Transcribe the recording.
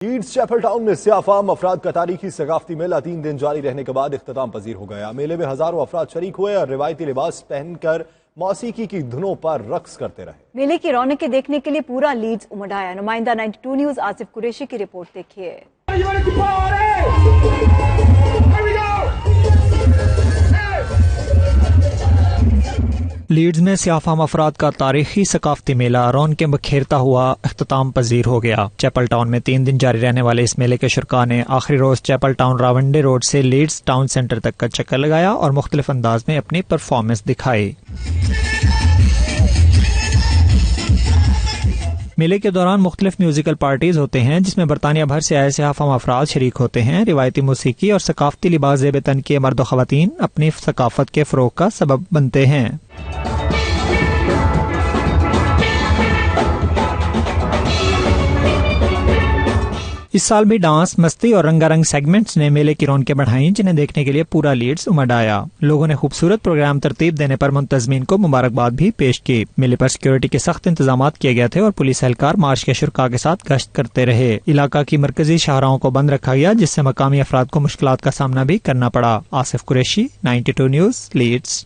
Leads Chappell town میں سیاہ فام افراد کا تاریخی ثقافتی میلہ 3 دن جاری رہنے کے بعد اختتام پذیر ہو گیا۔ میلے میں ہزاروں افراد شریک ہوئے اور روایتی لباس پہن کر موسیقی کی دھنوں پر رقص کرتے رہے۔ میلے کی رونقیں دیکھنے کے لیے پورا لیڈز امڈ آیا۔ نمائندہ 92 نیوز آصف قریشی کی رپورٹ دیکھیے۔ لیڈز میں سیاہ فام افراد کا تاریخی ثقافتی میلہ رونقیں بکھیرتا ہوا اختتام پذیر ہو گیا۔ چیپل ٹاؤن میں 3 دن جاری رہنے والے اس میلے کے شرکاء نے آخری روز چیپل ٹاؤن راونڈے روڈ سے لیڈز ٹاؤن سینٹر تک کا چکر لگایا اور مختلف انداز میں اپنی پرفارمنس دکھائی۔ میلے کے دوران مختلف میوزیکل پارٹیز ہوتے ہیں جس میں برطانیہ بھر سے آئے سیاہ فام افراد شریک ہوتے ہیں۔ روایتی موسیقی اور ثقافتی لباس زیب تن کیے مرد و خواتین اپنی ثقافت کے فروغ کا سبب بنتے ہیں۔ اس سال بھی ڈانس، مستی اور رنگا رنگ سیگمنٹس نے میلے کی رونقیں بڑھائیں، جنہیں دیکھنے کے لیے پورا لیڈز امڈ آیا۔ لوگوں نے خوبصورت پروگرام ترتیب دینے پر منتظمین کو مبارکباد بھی پیش کی۔ میلے پر سیکورٹی کے سخت انتظامات کیے گئے تھے اور پولیس اہلکار مارچ کے شرکاء کے ساتھ گشت کرتے رہے۔ علاقہ کی مرکزی شاہراہوں کو بند رکھا گیا، جس سے مقامی افراد کو مشکلات کا سامنا بھی کرنا پڑا۔ Asif Qureshi, 92 news, leads.